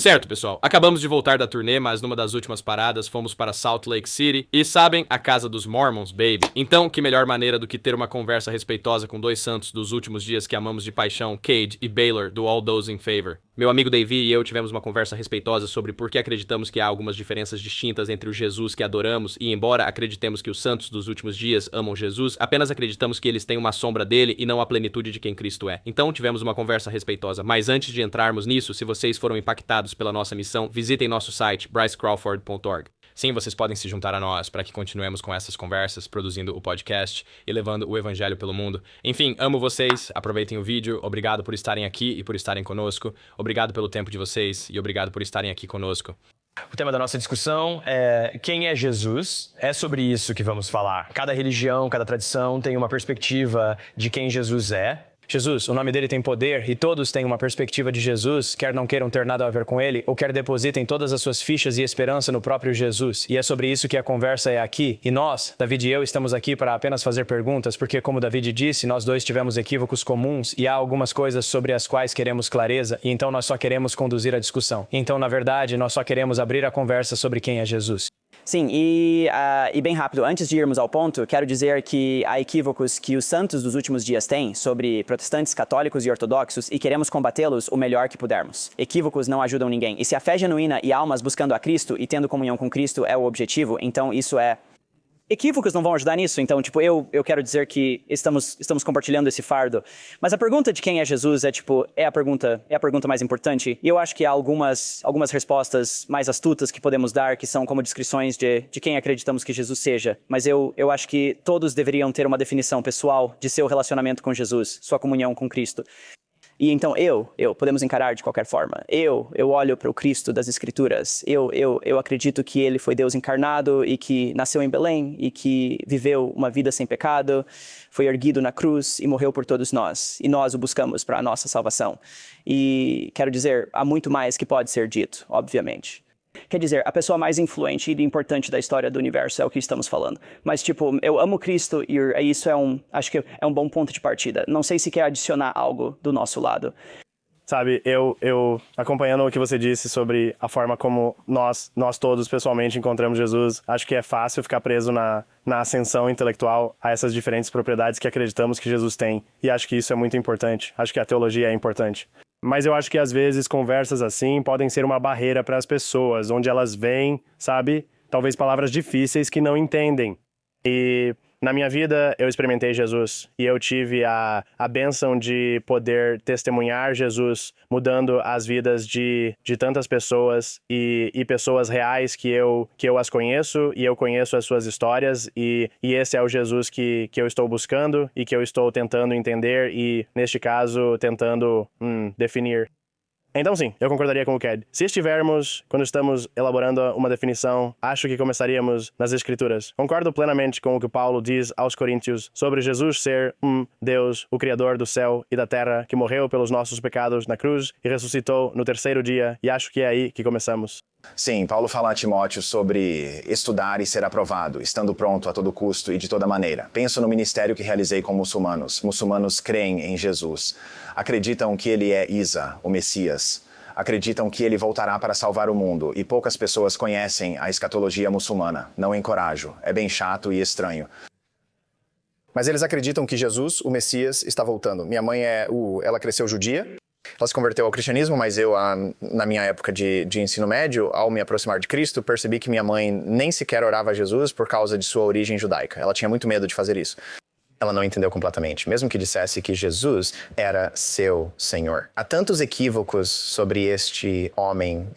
Certo, pessoal. Acabamos de voltar da turnê, mas numa das últimas paradas fomos para Salt Lake City e, sabem, a casa dos Mormons, baby. Então, que melhor maneira do que ter uma conversa respeitosa com dois santos dos últimos dias que amamos de paixão, Cade e Baylor, do All Those in Favor. Meu amigo Davey e eu tivemos uma conversa respeitosa sobre por que acreditamos que há algumas diferenças distintas entre o Jesus que adoramos e, embora acreditemos que os santos dos últimos dias amam Jesus, apenas acreditamos que eles têm uma sombra dele e não a plenitude de quem Cristo é. Então, tivemos uma conversa respeitosa. Mas antes de entrarmos nisso, se vocês foram impactados pela nossa missão, visitem nosso site, brycecrawford.org. Sim, vocês podem se juntar a nós para que continuemos com essas conversas, produzindo o podcast e levando o evangelho pelo mundo. Enfim, amo vocês, aproveitem o vídeo, obrigado por estarem aqui e por estarem conosco, obrigado pelo tempo de vocês e obrigado por estarem aqui conosco. O tema da nossa discussão é quem é Jesus? É sobre isso que vamos falar. Cada religião, cada tradição tem uma perspectiva de quem Jesus é. Jesus, o nome dele tem poder e todos têm uma perspectiva de Jesus, quer não queiram ter nada a ver com ele, ou quer depositem todas as suas fichas e esperança no próprio Jesus. E é sobre isso que a conversa é aqui. E nós, David e eu, estamos aqui para apenas fazer perguntas, porque como David disse, nós dois tivemos equívocos comuns e há algumas coisas sobre as quais queremos clareza, e então nós só queremos conduzir a discussão. Então, na verdade, nós só queremos abrir a conversa sobre quem é Jesus. Sim, e bem rápido, antes de irmos ao ponto, quero dizer que há equívocos que os santos dos últimos dias têm sobre protestantes, católicos e ortodoxos e queremos combatê-los o melhor que pudermos. Equívocos não ajudam ninguém. E se a fé genuína e almas buscando a Cristo e tendo comunhão com Cristo é o objetivo, então isso é... Equívocos não vão ajudar nisso, então, eu quero dizer que estamos compartilhando esse fardo. Mas a pergunta de quem é Jesus é a pergunta mais importante. E eu acho que há algumas respostas mais astutas que podemos dar, que são como descrições de quem acreditamos que Jesus seja. Mas eu acho que todos deveriam ter uma definição pessoal de seu relacionamento com Jesus, sua comunhão com Cristo. E então podemos encarar de qualquer forma. Eu olho para o Cristo das Escrituras. Eu acredito que ele foi Deus encarnado e que nasceu em Belém e que viveu uma vida sem pecado, foi erguido na cruz e morreu por todos nós. E nós o buscamos para a nossa salvação. E quero dizer, há muito mais que pode ser dito, obviamente. Quer dizer, a pessoa mais influente e importante da história do universo é o que estamos falando. Mas, eu amo Cristo e isso acho que é um bom ponto de partida. Não sei se quer adicionar algo do nosso lado. Sabe, eu acompanhando o que você disse sobre a forma como nós todos pessoalmente encontramos Jesus, acho que é fácil ficar preso na ascensão intelectual a essas diferentes propriedades que acreditamos que Jesus tem. E acho que isso é muito importante. Acho que a teologia é importante. Mas eu acho que às vezes conversas assim podem ser uma barreira para as pessoas, onde elas veem, sabe, talvez palavras difíceis que não entendem. E na minha vida eu experimentei Jesus e eu tive a bênção de poder testemunhar Jesus mudando as vidas de tantas pessoas e pessoas reais que eu as conheço e eu conheço as suas histórias e esse é o Jesus que eu estou buscando e que eu estou tentando entender e, neste caso, tentando definir. Então sim, eu concordaria com o Cad. Se estivermos, quando estamos elaborando uma definição, acho que começaríamos nas Escrituras. Concordo plenamente com o que Paulo diz aos Coríntios sobre Jesus ser Deus, o Criador do céu e da terra, que morreu pelos nossos pecados na cruz e ressuscitou no terceiro dia, e acho que é aí que começamos. Sim, Paulo fala a Timóteo sobre estudar e ser aprovado, estando pronto a todo custo e de toda maneira. Penso no ministério que realizei com muçulmanos. Muçulmanos creem em Jesus. Acreditam que ele é Isa, o Messias. Acreditam que ele voltará para salvar o mundo. E poucas pessoas conhecem a escatologia muçulmana. Não encorajo. É bem chato e estranho. Mas eles acreditam que Jesus, o Messias, está voltando. Minha mãe ela cresceu judia. Ela se converteu ao cristianismo, mas eu, na minha época de ensino médio, ao me aproximar de Cristo, percebi que minha mãe nem sequer orava a Jesus por causa de sua origem judaica. Ela tinha muito medo de fazer isso. Ela não entendeu completamente, mesmo que dissesse que Jesus era seu Senhor. Há tantos equívocos sobre este homem,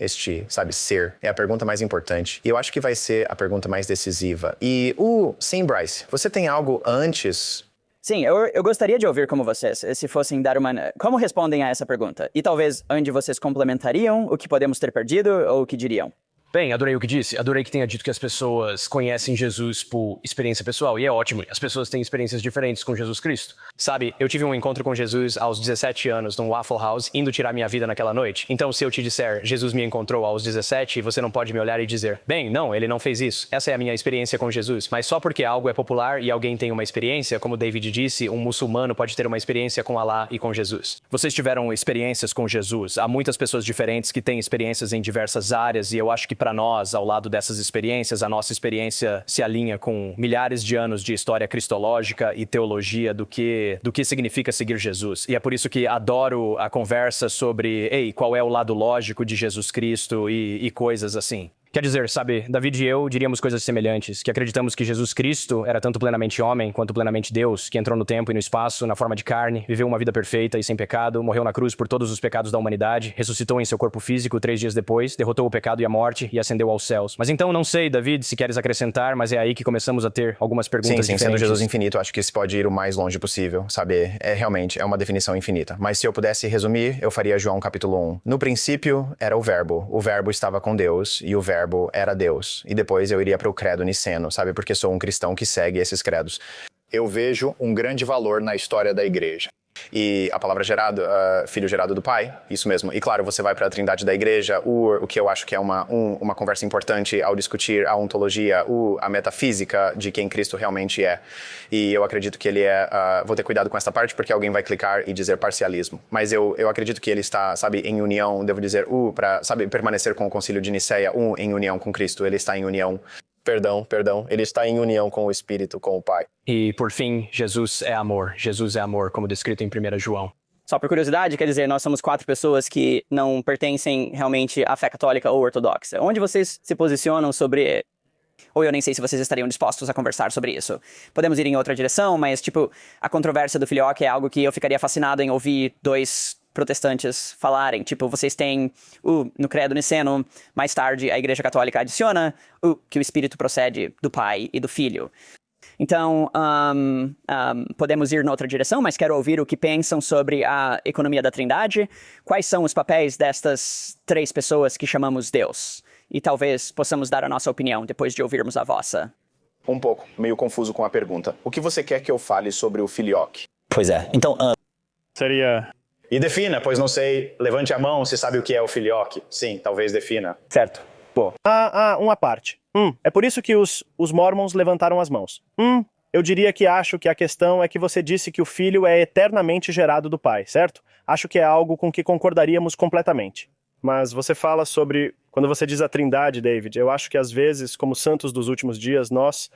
ser. É a pergunta mais importante. E eu acho que vai ser a pergunta mais decisiva. E, sim, Bryce, você tem algo antes... Sim, eu gostaria de ouvir como vocês, se fossem dar como respondem a essa pergunta. E talvez onde vocês complementariam o que podemos ter perdido ou o que diriam. Bem, adorei o que disse. Adorei que tenha dito que as pessoas conhecem Jesus por experiência pessoal. E é ótimo. As pessoas têm experiências diferentes com Jesus Cristo. Sabe, eu tive um encontro com Jesus aos 17 anos num Waffle House, indo tirar minha vida naquela noite. Então, se eu te disser, Jesus me encontrou aos 17, você não pode me olhar e dizer, bem, não, ele não fez isso. Essa é a minha experiência com Jesus. Mas só porque algo é popular e alguém tem uma experiência, como David disse, um muçulmano pode ter uma experiência com Alá e com Jesus. Vocês tiveram experiências com Jesus. Há muitas pessoas diferentes que têm experiências em diversas áreas e eu acho que para nós, ao lado dessas experiências, a nossa experiência se alinha com milhares de anos de história cristológica e teologia do que significa seguir Jesus. E é por isso que adoro a conversa sobre, qual é o lado lógico de Jesus Cristo e coisas assim. Quer dizer, sabe, David e eu diríamos coisas semelhantes, que acreditamos que Jesus Cristo era tanto plenamente homem quanto plenamente Deus, que entrou no tempo e no espaço, na forma de carne, viveu uma vida perfeita e sem pecado, morreu na cruz por todos os pecados da humanidade, ressuscitou em seu corpo físico 3 dias depois, derrotou o pecado e a morte e ascendeu aos céus. Mas então, não sei, David, se queres acrescentar, mas é aí que começamos a ter algumas perguntas Sim, diferentes. sendo Jesus infinito, acho que isso pode ir o mais longe possível, sabe? Realmente, é uma definição infinita. Mas se eu pudesse resumir, eu faria João capítulo 1. No princípio, era o verbo estava com Deus, e o verbo era Deus. E depois eu iria para o credo niceno, sabe? Porque sou um cristão que segue esses credos. Eu vejo um grande valor na história da igreja. E a palavra gerado, filho gerado do Pai, isso mesmo. E claro, você vai para a trindade da igreja, o que eu acho que é uma conversa importante ao discutir a ontologia, a metafísica de quem Cristo realmente é. E eu acredito que ele é, vou ter cuidado com essa parte porque alguém vai clicar e dizer parcialismo. Mas eu acredito que ele está, sabe, em união, devo dizer, para, sabe, permanecer com o concílio de Niceia, em união com Cristo, ele está em união. Perdão. Ele está em união com o Espírito, com o Pai. E, por fim, Jesus é amor. Jesus é amor, como descrito em 1 João. Só por curiosidade, quer dizer, nós somos 4 pessoas que não pertencem realmente à fé católica ou ortodoxa. Onde vocês se posicionam sobre... Ou eu nem sei se vocês estariam dispostos a conversar sobre isso. Podemos ir em outra direção, mas, tipo, a controvérsia do filioque é algo que eu ficaria fascinado em ouvir 2 protestantes falarem. Tipo, vocês têm no credo niceno, mais tarde a Igreja Católica adiciona que o Espírito procede do Pai e do Filho. Então, podemos ir noutra direção, mas quero ouvir o que pensam sobre a economia da Trindade. Quais são os papéis destas 3 pessoas que chamamos Deus? E talvez possamos dar a nossa opinião depois de ouvirmos a vossa. Um pouco, meio confuso com a pergunta. O que você quer que eu fale sobre o filioque? Pois é, então... Seria... E defina, pois não sei, levante a mão se sabe o que é o filioque. Sim, talvez defina. Certo. Pô. Uma parte. É por isso que os mormons levantaram as mãos. Eu diria que acho que a questão é que você disse que o filho é eternamente gerado do pai, certo? Acho que é algo com que concordaríamos completamente. Mas você fala sobre... Quando você diz a trindade, David, eu acho que às vezes, como santos dos últimos dias, nós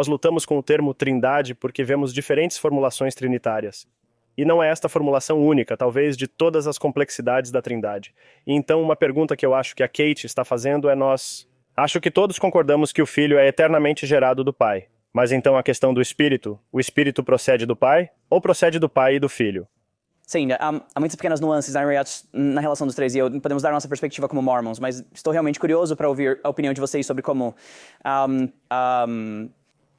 lutamos com o termo trindade porque vemos diferentes formulações trinitárias. E não é esta formulação única, talvez, de todas as complexidades da trindade. E então, uma pergunta que eu acho que a Kate está fazendo é acho que todos concordamos que o filho é eternamente gerado do pai. Mas então a questão do espírito, o espírito procede do pai ou procede do pai e do filho? Sim, há muitas pequenas nuances na relação dos 3 e podemos dar nossa perspectiva como mormons, mas estou realmente curioso para ouvir a opinião de vocês sobre como...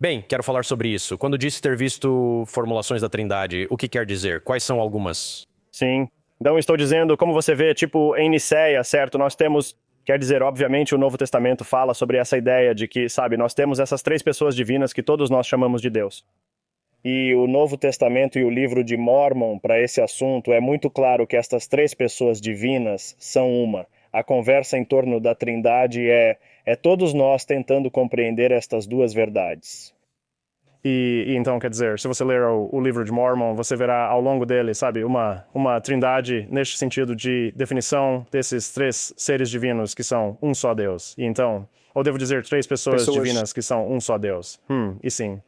Bem, quero falar sobre isso. Quando disse ter visto formulações da Trindade, o que quer dizer? Quais são algumas? Sim. Então estou dizendo, como você vê, tipo, em Niceia, certo? Nós temos... Quer dizer, obviamente, o Novo Testamento fala sobre essa ideia de que, sabe, nós temos essas 3 pessoas divinas que todos nós chamamos de Deus. E o Novo Testamento e o livro de Mórmon, para esse assunto, é muito claro que estas 3 pessoas divinas são uma. A conversa em torno da Trindade é todos nós tentando compreender estas 2 verdades. E então, quer dizer, se você ler o livro de Mormon, você verá ao longo dele, sabe, uma trindade neste sentido de definição desses 3 seres divinos que são um só Deus. E então, ou devo dizer 3 pessoas divinas que são um só Deus. E sim.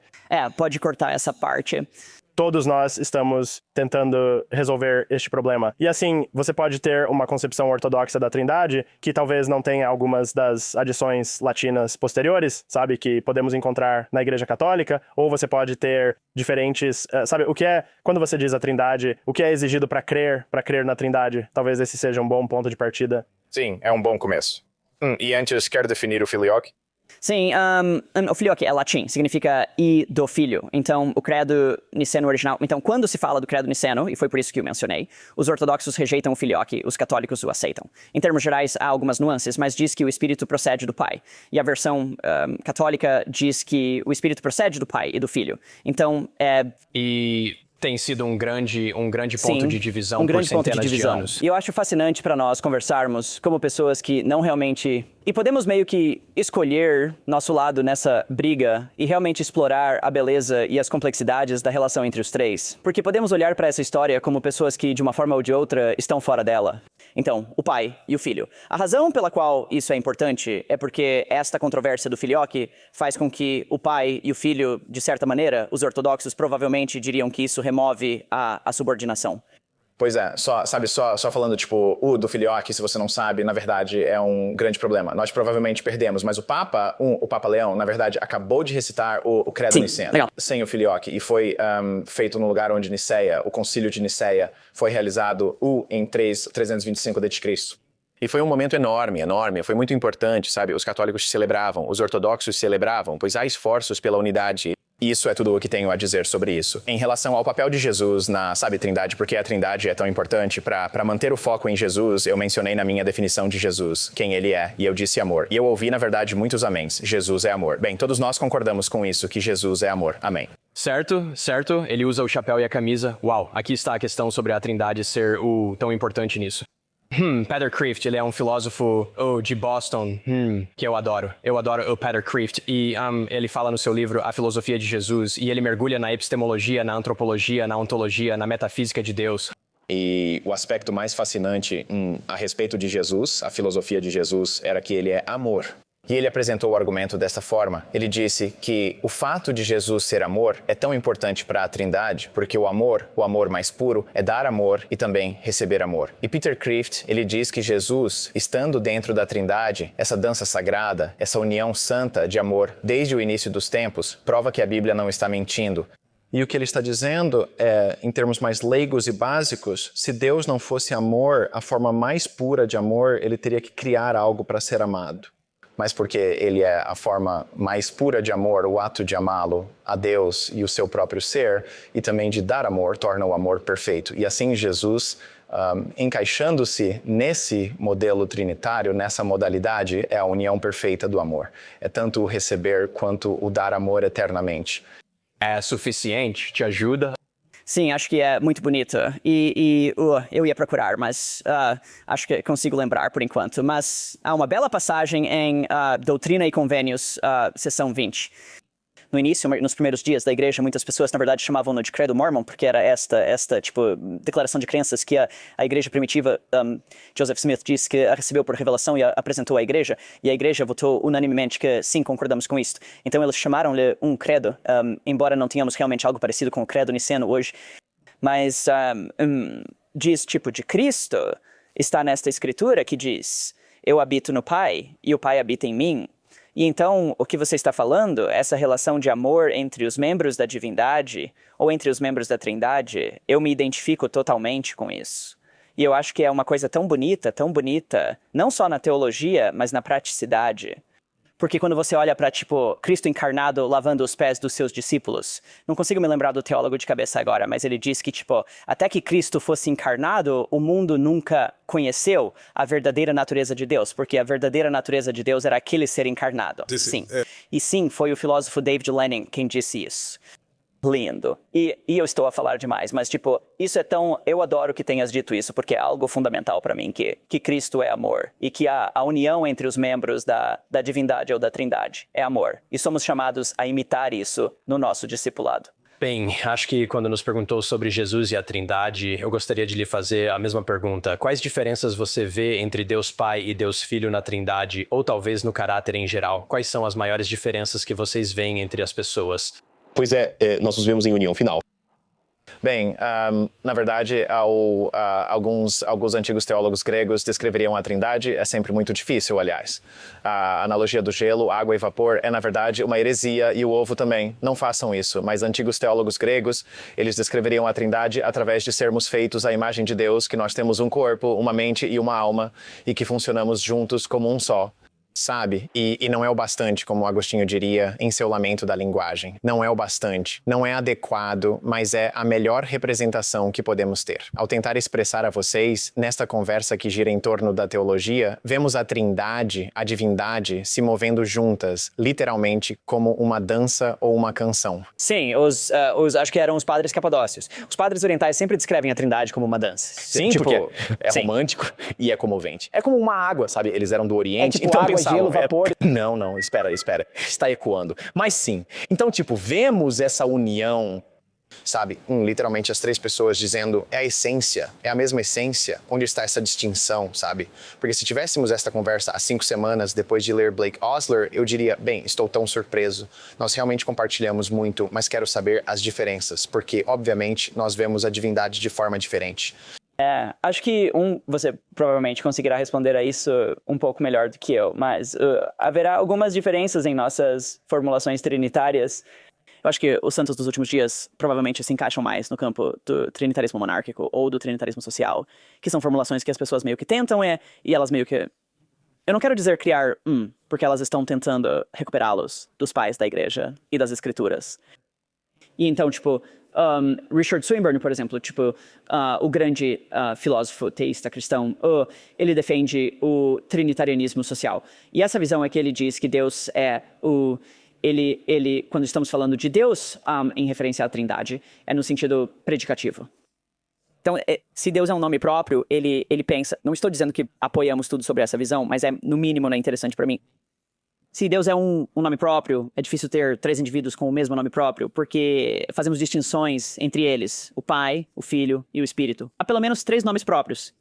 Pode cortar essa parte. Todos nós estamos tentando resolver este problema. E assim, você pode ter uma concepção ortodoxa da Trindade, que talvez não tenha algumas das adições latinas posteriores, sabe, que podemos encontrar na Igreja Católica, ou você pode ter diferentes, sabe, o que é, quando você diz a Trindade, o que é exigido para crer na Trindade, talvez esse seja um bom ponto de partida. Sim, é um bom começo. E antes, quer definir o filioque? Sim, o filioque é latim, significa e do filho. Então, o credo niceno original... Então, quando se fala do credo niceno, e foi por isso que eu mencionei, os ortodoxos rejeitam o filioque, os católicos o aceitam. Em termos gerais, há algumas nuances, mas diz que o Espírito procede do Pai. E a versão católica diz que o Espírito procede do Pai e do Filho. Então, E tem sido um grande ponto de divisão por centenas de anos. E eu acho fascinante para nós conversarmos como pessoas que não realmente... E podemos meio que escolher nosso lado nessa briga e realmente explorar a beleza e as complexidades da relação entre os três. Porque podemos olhar para essa história como pessoas que, de uma forma ou de outra, estão fora dela. Então, o pai e o filho. A razão pela qual isso é importante é porque esta controvérsia do filioque faz com que o pai e o filho, de certa maneira, os ortodoxos provavelmente diriam que isso remove a subordinação. Pois é, só falando, tipo, o do filioque, se você não sabe, na verdade é um grande problema. Nós provavelmente perdemos, mas o Papa Leão, na verdade, acabou de recitar o credo niceno, sem o filioque, e foi feito no lugar onde Niceia, o concílio de Niceia, foi realizado em 325 d.C. E foi um momento enorme, foi muito importante, sabe? Os católicos celebravam, os ortodoxos celebravam, pois há esforços pela unidade. Isso é tudo o que tenho a dizer sobre isso. Em relação ao papel de Jesus na, Trindade, porque a Trindade é tão importante para manter o foco em Jesus, eu mencionei na minha definição de Jesus, quem ele é, e eu disse amor. E eu ouvi, na verdade, muitos améns. Jesus é amor. Bem, todos nós concordamos com isso, que Jesus é amor. Amém. Certo. Ele usa o chapéu e a camisa. Uau, aqui está a questão sobre a Trindade ser o tão importante nisso. Peter Kreeft, ele é um filósofo de Boston, que eu adoro. Eu adoro o Peter Kreeft. E ele fala no seu livro A Filosofia de Jesus, e ele mergulha na epistemologia, na antropologia, na ontologia, na metafísica de Deus. E o aspecto mais fascinante a respeito de Jesus, a filosofia de Jesus, era que ele é amor. E ele apresentou o argumento desta forma. Ele disse que o fato de Jesus ser amor é tão importante para a Trindade, porque o amor mais puro, é dar amor e também receber amor. E Peter Kreeft, ele diz que Jesus, estando dentro da Trindade, essa dança sagrada, essa união santa de amor desde o início dos tempos, prova que a Bíblia não está mentindo. E o que ele está dizendo é, em termos mais leigos e básicos, se Deus não fosse amor, a forma mais pura de amor, ele teria que criar algo para ser amado. Mas porque ele é a forma mais pura de amor, o ato de amá-lo, a Deus e o seu próprio ser, e também de dar amor, torna o amor perfeito. E assim Jesus, encaixando-se nesse modelo trinitário, nessa modalidade, é a união perfeita do amor. É tanto o receber quanto o dar amor eternamente. É suficiente? Te ajuda? Sim, acho que é muito bonita. Eu ia procurar, mas acho que consigo lembrar por enquanto. Mas há uma bela passagem em Doutrina e Convênios, seção 20. No início, nos primeiros dias da igreja, muitas pessoas, na verdade, chamavam-no de Credo Mormon, porque era esta tipo, declaração de crenças que a igreja primitiva, Joseph Smith, disse que a recebeu por revelação e a apresentou à igreja, e a igreja votou unanimemente que sim, concordamos com isto. Então eles chamaram-lhe um credo, embora não tenhamos realmente algo parecido com o credo niceno hoje. Mas diz, tipo, de Cristo, está nesta escritura que diz, eu habito no Pai, e o Pai habita em mim. E então, o que você está falando, essa relação de amor entre os membros da divindade ou entre os membros da Trindade, eu me identifico totalmente com isso. E eu acho que é uma coisa tão bonita, não só na teologia, mas na praticidade. Porque quando você olha para, tipo, Cristo encarnado lavando os pés dos seus discípulos, não consigo me lembrar do teólogo de cabeça agora, mas ele diz que, tipo, até que Cristo fosse encarnado, o mundo nunca conheceu a verdadeira natureza de Deus, porque a verdadeira natureza de Deus era aquele ser encarnado. Sim. E sim, foi o filósofo David Lenin quem disse isso. Lindo. E eu estou a falar demais, mas tipo, isso é tão... Eu adoro que tenhas dito isso, porque é algo fundamental para mim, que Cristo é amor. E que a união entre os membros da divindade ou da Trindade é amor. E somos chamados a imitar isso no nosso discipulado. Bem, acho que quando nos perguntou sobre Jesus e a Trindade, eu gostaria de lhe fazer a mesma pergunta. Quais diferenças você vê entre Deus Pai e Deus Filho na Trindade, ou talvez no caráter em geral? Quais são as maiores diferenças que vocês veem entre as pessoas? Pois nós nos vemos em união final. Bem, na verdade, alguns antigos teólogos gregos descreveriam a Trindade, é sempre muito difícil, aliás. A analogia do gelo, água e vapor é, na verdade, uma heresia, e o ovo também. Não façam isso, mas antigos teólogos gregos, eles descreveriam a Trindade através de sermos feitos à imagem de Deus, que nós temos um corpo, uma mente e uma alma, e que funcionamos juntos como um só. sabe? E não é o bastante, como Agostinho diria em seu Lamento da Linguagem. Não é o bastante, não é adequado, mas é a melhor representação que podemos ter. Ao tentar expressar a vocês, nesta conversa que gira em torno da teologia, vemos a trindade, a divindade, se movendo juntas, literalmente como uma dança ou uma canção. Sim, acho que eram os padres capadócios. Os padres orientais sempre descrevem a trindade como uma dança. Sim, Tipo, porque é sim. romântico e é comovente. É como uma água, sabe? Eles eram do Oriente, tipo então água, pensavam, gelo, vapor. Não, espera. Está ecoando. Mas sim. Então, tipo, vemos essa união, Sabe, literalmente as três pessoas dizendo é a essência, é a mesma essência, onde está essa distinção, sabe? Porque se tivéssemos esta conversa há 5 semanas depois de ler Blake Osler, eu diria, bem, estou tão surpreso. Nós realmente compartilhamos muito, mas quero saber as diferenças, porque, obviamente, nós vemos a divindade de forma diferente. Acho que você provavelmente conseguirá responder a isso um pouco melhor do que eu, mas haverá algumas diferenças em nossas formulações trinitárias. Eu acho que os santos dos últimos dias provavelmente se encaixam mais no campo do trinitarismo monárquico ou do trinitarismo social, que são formulações que as pessoas meio que tentam e elas meio que... Eu não quero dizer criar porque elas estão tentando recuperá-los dos pais da igreja e das escrituras. E então, tipo, Richard Swinburne, por exemplo, tipo, o grande filósofo teísta cristão, ele defende o trinitarianismo social. E essa visão é que ele diz que Deus é o... Ele, quando estamos falando de Deus em referência à Trindade, é no sentido predicativo. Então, se Deus é um nome próprio, ele pensa... Não estou dizendo que apoiamos tudo sobre essa visão, mas no mínimo, interessante para mim. Se Deus é um nome próprio, é difícil ter 3 indivíduos com o mesmo nome próprio, porque fazemos distinções entre eles, o Pai, o Filho e o Espírito. Há pelo menos 3 nomes próprios.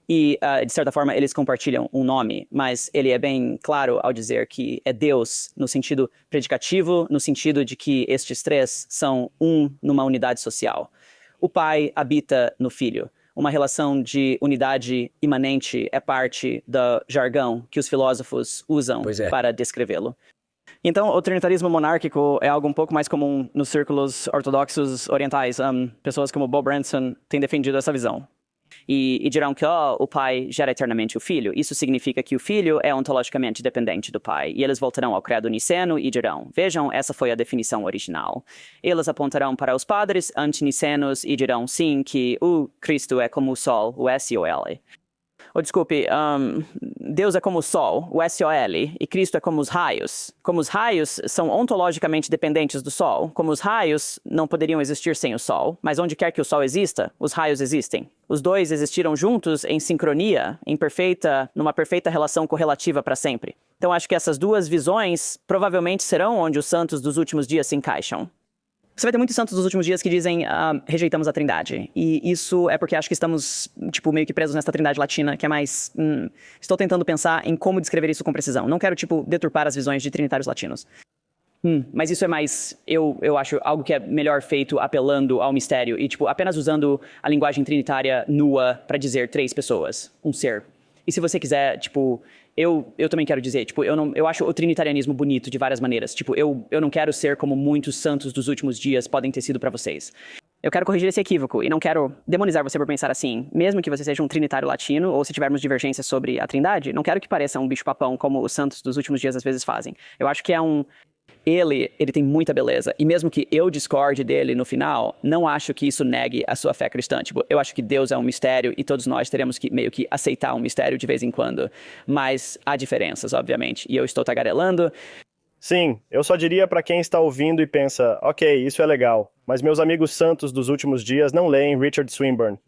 E, de certa forma, eles compartilham um nome, mas ele é bem claro ao dizer que é Deus no sentido predicativo, no sentido de que estes 3 são numa unidade social. O Pai habita no Filho. Uma relação de unidade imanente é parte do jargão que os filósofos usam para descrevê-lo. Então, o trinitarismo monárquico é algo um pouco mais comum nos círculos ortodoxos orientais. Pessoas como Bob Branson têm defendido essa visão. E dirão que o pai gera eternamente o filho. Isso significa que o filho é ontologicamente dependente do pai. E eles voltarão ao credo niceno e dirão, vejam, essa foi a definição original. Eles apontarão para os padres antinicenos e dirão, sim, que o Cristo é como o sol, o S-O-L. Desculpe, Deus é como o sol, o S-O-L, e Cristo é como os raios. Como os raios são ontologicamente dependentes do sol, como os raios não poderiam existir sem o sol, mas onde quer que o sol exista, os raios existem. Os dois existiram juntos em sincronia, numa perfeita relação correlativa para sempre. Então acho que essas duas visões provavelmente serão onde os santos dos últimos dias se encaixam. Você vai ter muitos santos dos últimos dias que dizem rejeitamos a trindade. E isso é porque acho que estamos, meio que presos nessa trindade latina, que é mais... estou tentando pensar em como descrever isso com precisão. Não quero, deturpar as visões de trinitários latinos. Mas isso é mais, eu acho, algo que é melhor feito apelando ao mistério e, apenas usando a linguagem trinitária nua para dizer 3 pessoas, um ser. E se você quiser, eu também quero dizer, eu acho o trinitarianismo bonito de várias maneiras. Eu não quero ser como muitos santos dos últimos dias podem ter sido para vocês. Eu quero corrigir esse equívoco e não quero demonizar você por pensar assim. Mesmo que você seja um trinitário latino ou se tivermos divergências sobre a trindade, não quero que pareça um bicho-papão como os santos dos últimos dias às vezes fazem. Eu acho que é Ele tem muita beleza. E mesmo que eu discorde dele no final, não acho que isso negue a sua fé cristã. Eu acho que Deus é um mistério e todos nós teremos que meio que aceitar um mistério de vez em quando. Mas há diferenças, obviamente. E eu estou tagarelando. Sim, eu só diria para quem está ouvindo e pensa, ok, isso é legal, mas meus amigos santos dos últimos dias não leem Richard Swinburne.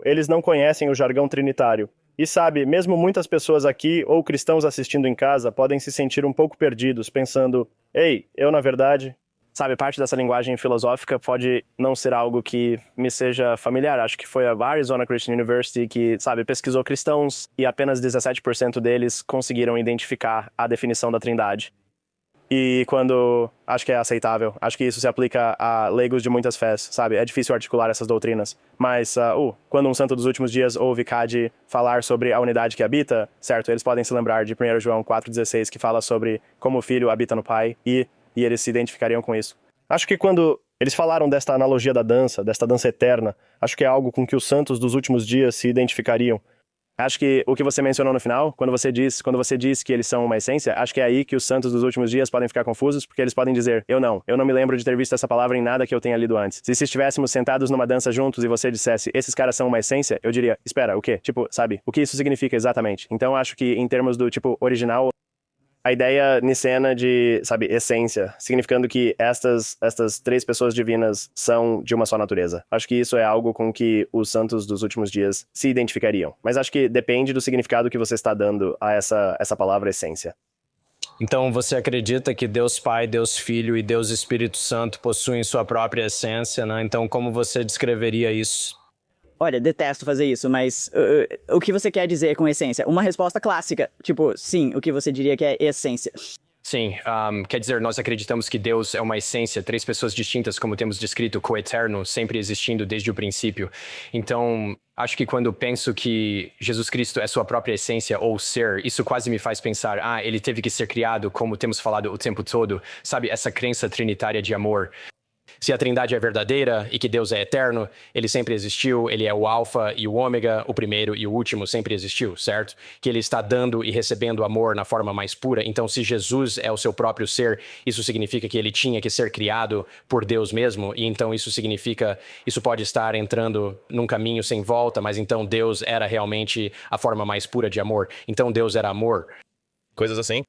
Eles não conhecem o jargão trinitário. E sabe, mesmo muitas pessoas aqui ou cristãos assistindo em casa podem se sentir um pouco perdidos, pensando, ei, eu na verdade... Sabe, parte dessa linguagem filosófica pode não ser algo que me seja familiar. Acho que foi a Arizona Christian University que, pesquisou cristãos e apenas 17% deles conseguiram identificar a definição da trindade. E quando... acho que é aceitável. Acho que isso se aplica a leigos de muitas fés, sabe? É difícil articular essas doutrinas. Mas, quando um santo dos últimos dias ouve Cade falar sobre a unidade que habita, certo? Eles podem se lembrar de 1 João 4,16, que fala sobre como o filho habita no pai, e eles se identificariam com isso. Acho que quando eles falaram desta analogia da dança, desta dança eterna, acho que é algo com que os santos dos últimos dias se identificariam. Acho que o que você mencionou no final, quando você diz que eles são uma essência, acho que é aí que os santos dos últimos dias podem ficar confusos, porque eles podem dizer, eu não me lembro de ter visto essa palavra em nada que eu tenha lido antes. Se estivéssemos sentados numa dança juntos e você dissesse, esses caras são uma essência, eu diria, espera, o quê? Tipo, sabe, o que isso significa exatamente? Então acho que em termos do tipo original, a ideia nicena de, sabe, essência, significando que estas três pessoas divinas são de uma só natureza. Acho que isso é algo com que os santos dos últimos dias se identificariam. Mas acho que depende do significado que você está dando a essa palavra essência. Então você acredita que Deus Pai, Deus Filho e Deus Espírito Santo possuem sua própria essência, né? Então como você descreveria isso? Olha, detesto fazer isso, mas o que você quer dizer com essência? Uma resposta clássica. Tipo, sim, o que você diria que é essência? Sim, quer dizer, nós acreditamos que Deus é uma essência, três pessoas distintas, como temos descrito, coeterno, sempre existindo desde o princípio. Então, acho que quando penso que Jesus Cristo é sua própria essência ou ser, isso quase me faz pensar, ele teve que ser criado, como temos falado o tempo todo, sabe, essa crença trinitária de amor. Se a Trindade é verdadeira e que Deus é eterno, ele sempre existiu, ele é o alfa e o ômega, o primeiro e o último sempre existiu, certo? Que ele está dando e recebendo amor na forma mais pura. Então, se Jesus é o seu próprio ser, isso significa que ele tinha que ser criado por Deus mesmo, e então isso pode estar entrando num caminho sem volta, mas então Deus era realmente a forma mais pura de amor. Então Deus era amor. Coisas assim.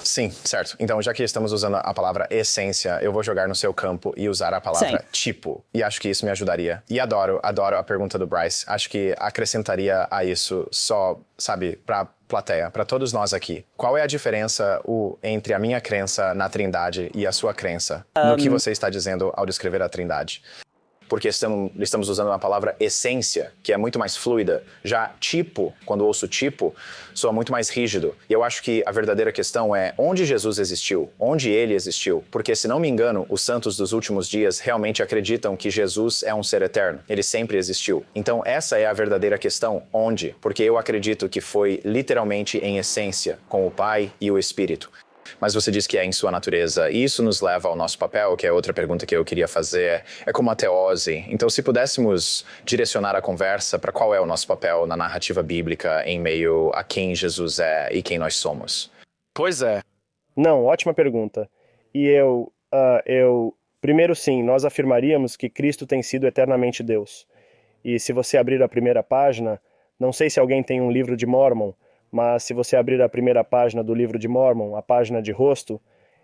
Sim, certo. Então, já que estamos usando a palavra essência, eu vou jogar no seu campo e usar a palavra tipo. E acho que isso me ajudaria. E adoro a pergunta do Bryce. Acho que acrescentaria a isso só, sabe, pra plateia, pra todos nós aqui. Qual é a diferença entre a minha crença na Trindade e a sua crença no que você está dizendo ao descrever a Trindade? Porque estamos usando uma palavra essência, que é muito mais fluida. Já tipo, quando ouço tipo, soa muito mais rígido. E eu acho que a verdadeira questão é onde Jesus existiu, onde ele existiu. Porque, se não me engano, os santos dos últimos dias realmente acreditam que Jesus é um ser eterno. Ele sempre existiu. Então, essa é a verdadeira questão, onde? Porque eu acredito que foi literalmente em essência, com o Pai e o Espírito. Mas você diz que é em sua natureza. E isso nos leva ao nosso papel, que é outra pergunta que eu queria fazer. É como a teose. Então, se pudéssemos direcionar a conversa para qual é o nosso papel na narrativa bíblica em meio a quem Jesus é e quem nós somos. Pois é. Não, ótima pergunta. E primeiro sim, nós afirmaríamos que Cristo tem sido eternamente Deus. E se você abrir a primeira página, não sei se alguém tem um livro de Mórmon, mas se você abrir a primeira página do livro de Mórmon, a página de rosto,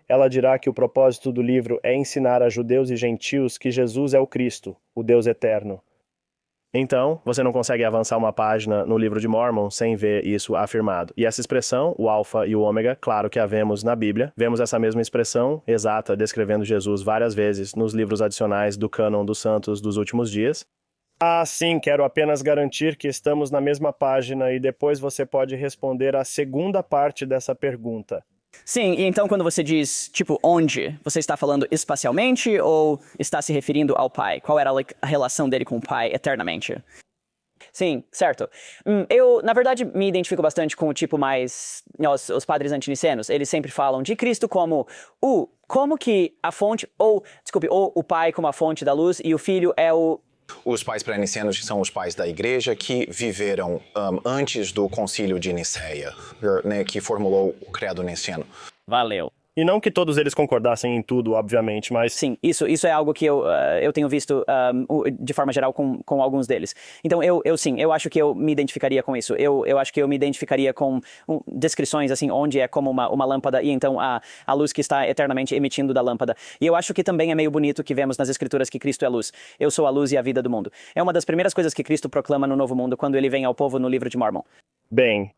ela dirá que o propósito do livro é ensinar a judeus e gentios que Jesus é o Cristo, o Deus eterno. Então, você não consegue avançar uma página no livro de Mórmon sem ver isso afirmado. E essa expressão, o alfa e o ômega, claro que a vemos na Bíblia. Vemos essa mesma expressão exata descrevendo Jesus várias vezes nos livros adicionais do cânon dos santos dos últimos dias. Sim, quero apenas garantir que estamos na mesma página e depois você pode responder a segunda parte dessa pergunta. Sim, e então quando você diz, tipo, onde, você está falando espacialmente ou está se referindo ao Pai? Qual era a relação dele com o Pai eternamente? Sim, certo. Eu, na verdade, me identifico bastante com o tipo mais... Os padres antinicenos, eles sempre falam de Cristo como como que a fonte, ou o Pai como a fonte da luz e o Filho é o... Os pais pré-nicênicos são os pais da igreja que viveram antes do concílio de Nicéia, né, que formulou o credo niceno. Valeu. E não que todos eles concordassem em tudo, obviamente, mas... Sim, isso é algo que eu tenho visto de forma geral com alguns deles. Então, eu acho que eu me identificaria com isso. Eu acho que eu me identificaria com descrições, assim, onde é como uma lâmpada e então a luz que está eternamente emitindo da lâmpada. E eu acho que também é meio bonito que vemos nas Escrituras que Cristo é luz. Eu sou a luz e a vida do mundo. É uma das primeiras coisas que Cristo proclama no Novo Mundo quando ele vem ao povo no livro de Mórmon. Bem...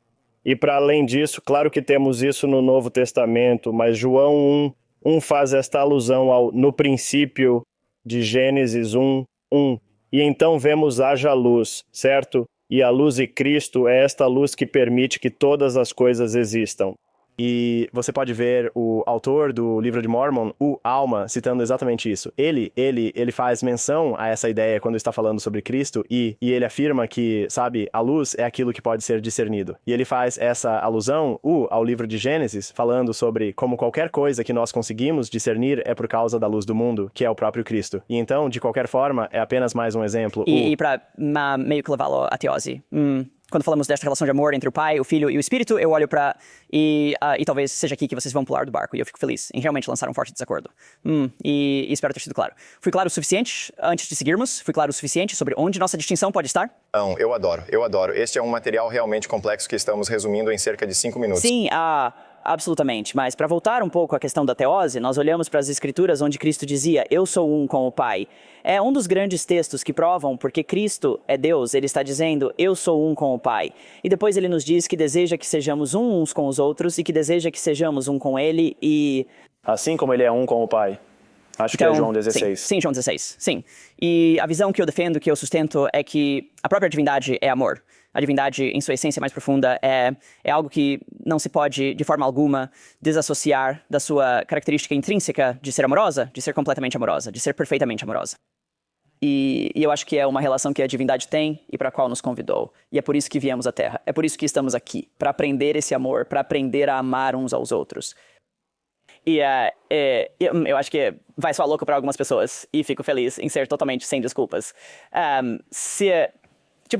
E para além disso, claro que temos isso no Novo Testamento, mas João 1 faz esta alusão ao no princípio de Gênesis 1:1. E então vemos haja luz, certo? E a luz de Cristo é esta luz que permite que todas as coisas existam. E você pode ver o autor do livro de Mórmon, o Alma, citando exatamente isso. Ele faz menção a essa ideia quando está falando sobre Cristo e ele afirma que, sabe, a luz é aquilo que pode ser discernido. E ele faz essa alusão ao livro de Gênesis, falando sobre como qualquer coisa que nós conseguimos discernir é por causa da luz do mundo, que é o próprio Cristo. E então, de qualquer forma, é apenas mais um exemplo. E para meio que levá-lo à teose. quando falamos desta relação de amor entre o Pai, o Filho e o Espírito, eu olho para... E talvez seja aqui que vocês vão pular do barco. E eu fico feliz em realmente lançar um forte desacordo. E espero ter sido claro. Fui claro o suficiente antes de seguirmos? Fui claro o suficiente sobre onde nossa distinção pode estar? Não, eu adoro. Este é um material realmente complexo que estamos resumindo em cerca de 5 minutos. Sim, absolutamente. Mas para voltar um pouco à questão da teose, nós olhamos para as Escrituras onde Cristo dizia, eu sou um com o Pai. É um dos grandes textos que provam porque Cristo é Deus, ele está dizendo, eu sou um com o Pai. E depois ele nos diz que deseja que sejamos uns com os outros e que deseja que sejamos um com ele e... Assim como ele é um com o Pai. Acho que é João 16. Sim, João 16, sim. E a visão que eu defendo, que eu sustento, é que a própria divindade é amor. A divindade, em sua essência mais profunda, é algo que não se pode, de forma alguma, desassociar da sua característica intrínseca de ser amorosa, de ser completamente amorosa, de ser perfeitamente amorosa. E eu acho que é uma relação que a divindade tem e para a qual nos convidou. E é por isso que viemos à Terra. É por isso que estamos aqui. Para aprender esse amor, para aprender a amar uns aos outros. E eu acho que vai soar louco para algumas pessoas. E fico feliz em ser totalmente sem desculpas.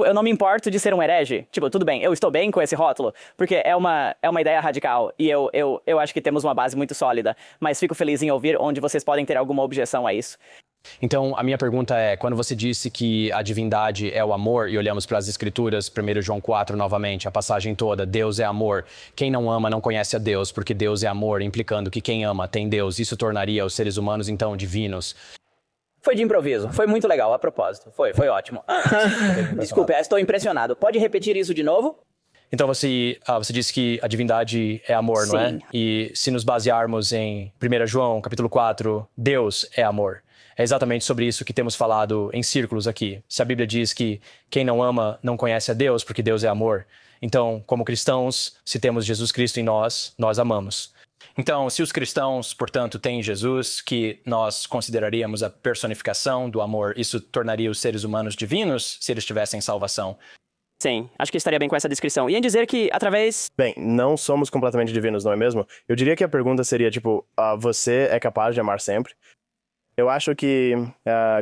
Eu não me importo de ser um herege. Tudo bem, eu estou bem com esse rótulo, porque é uma ideia radical e eu acho que temos uma base muito sólida, mas fico feliz em ouvir onde vocês podem ter alguma objeção a isso. Então, a minha pergunta é, quando você disse que a divindade é o amor, e olhamos para as Escrituras, 1 João 4 novamente, a passagem toda, Deus é amor. Quem não ama não conhece a Deus, porque Deus é amor, implicando que quem ama tem Deus. Isso tornaria os seres humanos, então, divinos. Foi de improviso, foi muito legal, a propósito, foi ótimo. Desculpe, estou impressionado. Pode repetir isso de novo? Então você disse que a divindade é amor, não é? Sim. E se nos basearmos em 1 João, capítulo 4, Deus é amor. É exatamente sobre isso que temos falado em círculos aqui. Se a Bíblia diz que quem não ama não conhece a Deus, porque Deus é amor. Então, como cristãos, se temos Jesus Cristo em nós, nós amamos. Então, se os cristãos, portanto, têm Jesus, que nós consideraríamos a personificação do amor, isso tornaria os seres humanos divinos, se eles tivessem salvação? Sim, acho que estaria bem com essa descrição. E em dizer que, através... Bem, não somos completamente divinos, não é mesmo? Eu diria que a pergunta seria, você é capaz de amar sempre? Eu acho que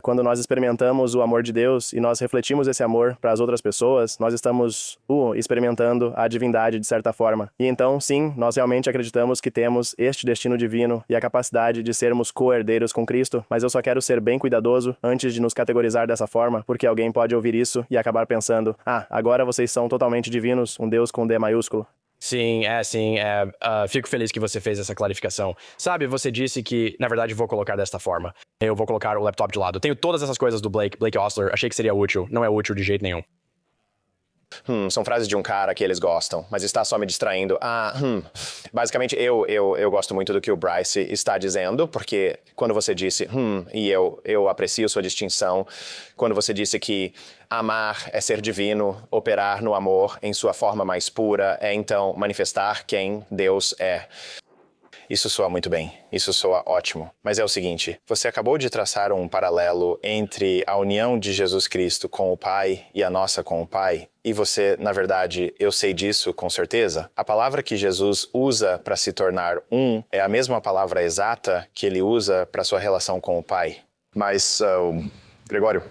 quando nós experimentamos o amor de Deus e nós refletimos esse amor para as outras pessoas, nós estamos experimentando a divindade de certa forma. E então, sim, nós realmente acreditamos que temos este destino divino e a capacidade de sermos co-herdeiros com Cristo, mas eu só quero ser bem cuidadoso antes de nos categorizar dessa forma, porque alguém pode ouvir isso e acabar pensando, agora vocês são totalmente divinos, um Deus com D maiúsculo. Sim. Fico feliz que você fez essa clarificação. Sabe, você disse que, na verdade, vou colocar desta forma. Eu vou colocar o laptop de lado. Tenho todas essas coisas do Blake Ostler. Achei que seria útil. Não é útil de jeito nenhum. São frases de um cara que eles gostam, mas está só me distraindo. Basicamente, eu gosto muito do que o Bryce está dizendo, porque quando você disse, e eu aprecio sua distinção, quando você disse que amar é ser divino, operar no amor em sua forma mais pura, é então manifestar quem Deus é. Isso soa muito bem, isso soa ótimo. Mas é o seguinte, você acabou de traçar um paralelo entre a união de Jesus Cristo com o Pai e a nossa com o Pai. E você, na verdade, eu sei disso com certeza. A palavra que Jesus usa para se tornar um é a mesma palavra exata que ele usa para sua relação com o Pai. Mas, Gregório,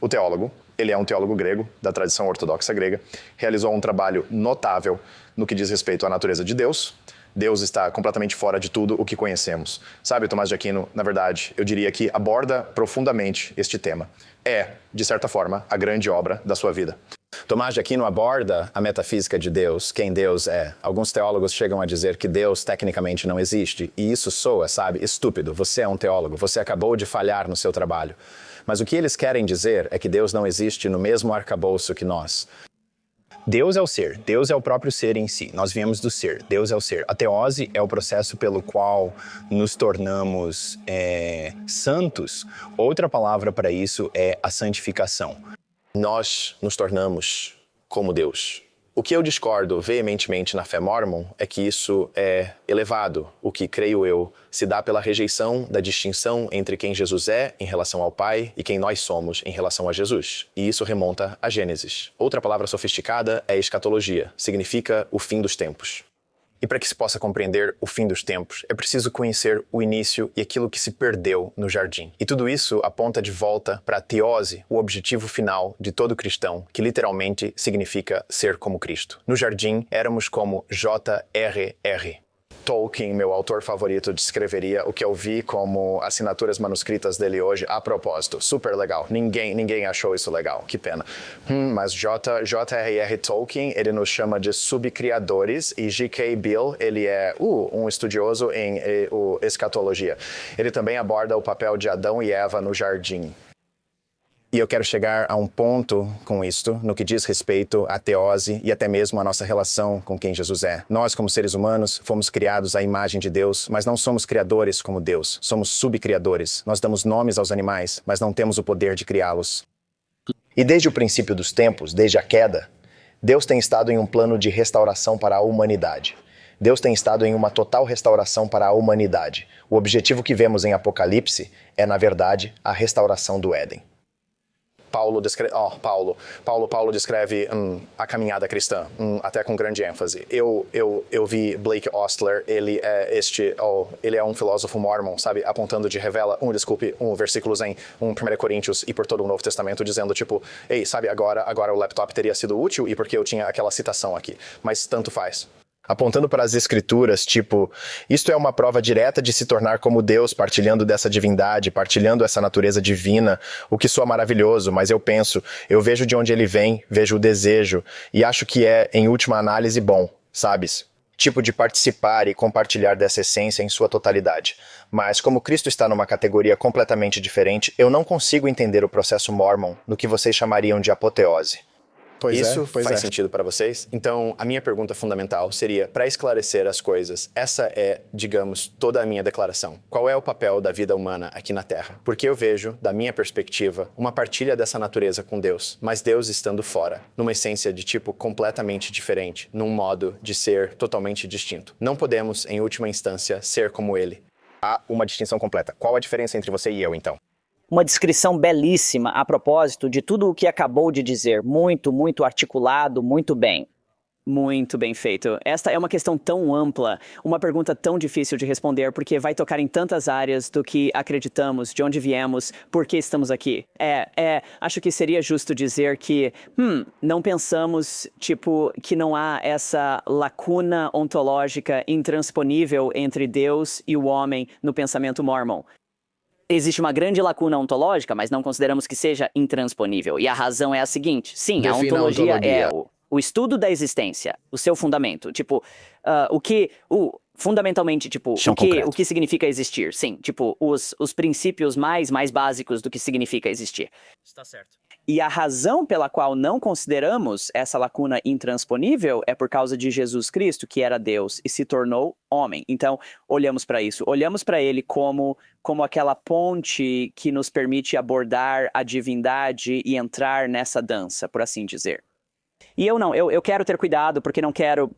o teólogo, ele é um teólogo grego, da tradição ortodoxa grega, realizou um trabalho notável no que diz respeito à natureza de Deus. Deus está completamente fora de tudo o que conhecemos. Sabe, Tomás de Aquino, na verdade, eu diria que aborda profundamente este tema. É, de certa forma, a grande obra da sua vida. Tomás de Aquino aborda a metafísica de Deus, quem Deus é. Alguns teólogos chegam a dizer que Deus tecnicamente não existe, e isso soa, estúpido. Você é um teólogo, você acabou de falhar no seu trabalho. Mas o que eles querem dizer é que Deus não existe no mesmo arcabouço que nós. Deus é o ser, Deus é o próprio ser em si, nós viemos do ser, Deus é o ser. A teose é o processo pelo qual nos tornamos santos. Outra palavra para isso é a santificação. Nós nos tornamos como Deus. O que eu discordo veementemente na fé mórmon é que isso é elevado, o que, creio eu, se dá pela rejeição da distinção entre quem Jesus é em relação ao Pai e quem nós somos em relação a Jesus. E isso remonta a Gênesis. Outra palavra sofisticada é escatologia, significa o fim dos tempos. E para que se possa compreender o fim dos tempos, é preciso conhecer o início e aquilo que se perdeu no jardim. E tudo isso aponta de volta para a teose, o objetivo final de todo cristão, que literalmente significa ser como Cristo. No jardim, éramos como J.R.R. Tolkien, meu autor favorito, descreveria o que eu vi como assinaturas manuscritas dele hoje a propósito. Super legal. Ninguém achou isso legal. Que pena. Mas J.R.R. Tolkien, ele nos chama de subcriadores, e G.K. Bill, ele é um estudioso em escatologia. Ele também aborda o papel de Adão e Eva no jardim. E eu quero chegar a um ponto com isto, no que diz respeito à teose e até mesmo à nossa relação com quem Jesus é. Nós, como seres humanos, fomos criados à imagem de Deus, mas não somos criadores como Deus. Somos subcriadores. Nós damos nomes aos animais, mas não temos o poder de criá-los. E desde o princípio dos tempos, desde a queda, Deus tem estado em um plano de restauração para a humanidade. Deus tem estado em uma total restauração para a humanidade. O objetivo que vemos em Apocalipse é, na verdade, a restauração do Éden. Paulo descreve a caminhada cristã, até com grande ênfase. Eu vi Blake Ostler, ele é um filósofo mormon, sabe, apontando de versículos em 1 Coríntios e por todo o Novo Testamento, dizendo tipo, ei, sabe, agora o laptop teria sido útil e porque eu tinha aquela citação aqui, mas tanto faz. Apontando para as escrituras, tipo, isto é uma prova direta de se tornar como Deus, partilhando dessa divindade, partilhando essa natureza divina, o que soa maravilhoso, mas eu vejo de onde ele vem, vejo o desejo, e acho que é, em última análise, bom, sabes? Tipo de participar e compartilhar dessa essência em sua totalidade. Mas como Cristo está numa categoria completamente diferente, eu não consigo entender o processo mormon no que vocês chamariam de apoteose. Isso faz sentido para vocês? Então, a minha pergunta fundamental seria, para esclarecer as coisas, essa é, digamos, toda a minha declaração. Qual é o papel da vida humana aqui na Terra? Porque eu vejo, da minha perspectiva, uma partilha dessa natureza com Deus, mas Deus estando fora, numa essência de tipo completamente diferente, num modo de ser totalmente distinto. Não podemos, em última instância, ser como Ele. Há uma distinção completa. Qual a diferença entre você e eu, então? Uma descrição belíssima a propósito de tudo o que acabou de dizer. Muito, muito articulado, muito bem. Muito bem feito. Esta é uma questão tão ampla, uma pergunta tão difícil de responder, porque vai tocar em tantas áreas do que acreditamos, de onde viemos, por que estamos aqui. Acho que seria justo dizer que, não pensamos, tipo, que não há essa lacuna ontológica intransponível entre Deus e o homem no pensamento mormon. Existe uma grande lacuna ontológica, mas não consideramos que seja intransponível. E a razão é a seguinte. Sim, a ontologia é o estudo da existência, o seu fundamento. Tipo, fundamentalmente, tipo, o que significa existir. Sim, tipo, os princípios mais básicos do que significa existir. Está certo. E a razão pela qual não consideramos essa lacuna intransponível é por causa de Jesus Cristo, que era Deus e se tornou homem. Então, olhamos para isso. Olhamos para ele como aquela ponte que nos permite abordar a divindade e entrar nessa dança, por assim dizer. E eu quero ter cuidado, porque não quero,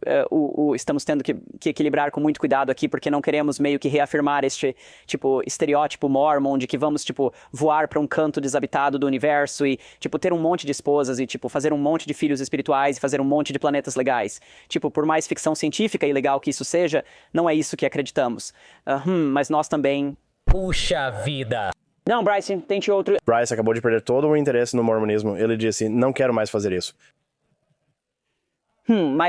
estamos tendo que equilibrar com muito cuidado aqui, porque não queremos meio que reafirmar este, tipo, estereótipo mormon de que vamos, tipo, voar para um canto desabitado do universo e, tipo, ter um monte de esposas e, tipo, fazer um monte de filhos espirituais e fazer um monte de planetas legais. Tipo, por mais ficção científica e legal que isso seja, não é isso que acreditamos. Mas nós também... Puxa vida! Não, Bryce, tente outro... Bryce acabou de perder todo o interesse no mormonismo. Ele disse, não quero mais fazer isso.